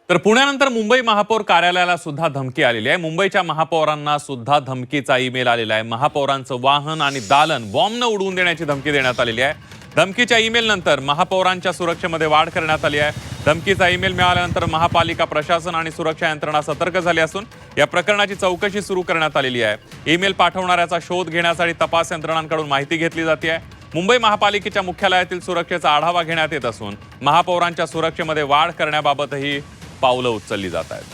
तर पुण्यानंतर मुंबई महापौर कार्यालयाला सुद्धा धमकी आलेली आहे। मुंबईच्या महापौरांना सुद्धा धमकीचा ईमेल आलेला आहे। महापौरांचं वाहन आणि दालन बॉम्बनं उडवून देण्याची धमकी देण्यात आलेली आहे। धमकीच्या ईमेल नंतर महापौरांच्या सुरक्षेमध्ये वाढ करण्यात आली आहे। धमकीचा ईमेल मिळाल्यानंतर महापालिका प्रशासन आणि सुरक्षा यंत्रणा सतर्क झाली असून या प्रकरणाची चौकशी सुरू करण्यात आलेली आहे। ईमेल पाठवणाऱ्याचा शोध घेण्यासाठी तपास यंत्रणांकडून माहिती घेतली जाते आहे। मुंबई महापालिकेच्या मुख्यालयातील सुरक्षेचा आढावा घेण्यात येत असून महापौरांच्या सुरक्षेमध्ये वाढ करण्याबाबतही पावलं उचलली जात आहेत।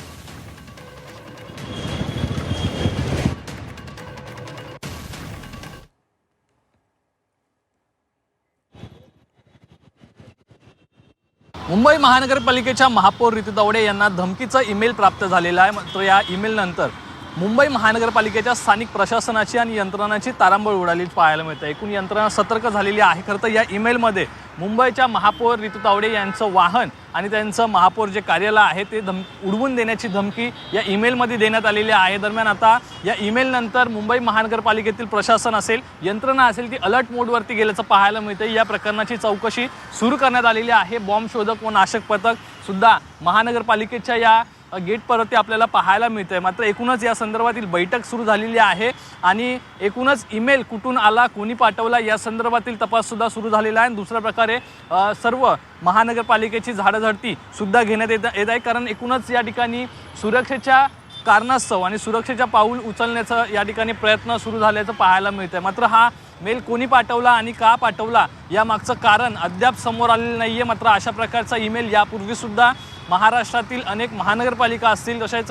मुंबई महानगरपालिकेच्या महापौर ऋतू तावडे यांना धमकीचा ईमेल प्राप्त झालेला आहे। मात्र या ईमेल नंतर मुंबई महानगरपालिकेच्या स्थानिक प्रशासनाची आणि यंत्रणांची तारांबळ उडाली पाहायला मिळते। एकूण यंत्रणा सतर्क झालेली आहे। खरं तर या ईमेलमध्ये मुंबईच्या महापौर ऋतू तावडे यांचं वाहन आणि त्यांचं महापौर जे कार्यालय आहे ते उडवून देण्याची धमकी या ईमेलमध्ये देण्यात आलेली आहे। दरम्यान आता या ईमेल नंतर मुंबई महानगरपालिकेतील प्रशासन असेल, यंत्रणा असेल ती अलर्ट मोडवरती गेल्याचं पाहायला मिळते। या प्रकरणाची चौकशी सुरू करण्यात आलेली आहे। बॉम्ब शोधक व नाशक पथक सुद्धा महानगरपालिकेच्या या गेटपर्यंत आपल्याला पाहायला मिळते। मात्र एकूणच या संदर्भातील बैठक सुरू झालेली आहे आणि एकूणच ईमेल कुठून आला, कोणी पाठवला या संदर्भातील तपास सुद्धा सुरू झालेला आहे। दुसऱ्या प्रकारे सर्व महानगरपालिकेची झाडाझडती सुद्धा घेण्यात येत आहे, कारण एकूणच या ठिकाणी सुरक्षेच्या कारणास्तव आणि सुरक्षेच्या पाऊल उचलण्याचा या ठिकाणी प्रयत्न सुरू झाल्याचं पाहायला मिळतंय। मात्र हा मेल कोणी पाठवला आणि का पाठवला या मागचं कारण अद्याप समोर आलेलं नाहीये। मात्र अशा प्रकारचा ईमेल यापूर्वी सुद्धा महाराष्ट्रातील अनेक महानगरपालिका असतील, तसेच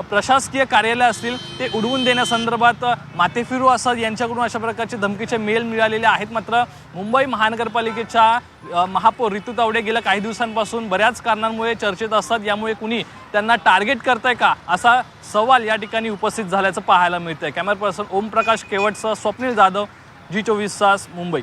प्रशासकीय कार्यालय असतील ते उडवून देण्यासंदर्भात माथेफिरू असतात यांच्याकडून अशा प्रकारचे धमकीचे मेल मिळालेले आहेत। मात्र मुंबई महानगरपालिकेच्या महापौर ऋतू तावडे गेल्या काही दिवसांपासून बऱ्याच कारणांमुळे चर्चेत असतात। यामुळे कुणी त्यांना टार्गेट करताय का असा सवाल या ठिकाणी उपस्थित झाल्याचं पाहायला मिळतंय। Camera person Om Prakash केवटसह Swapnil Jadhav, G24 तास, मुंबई।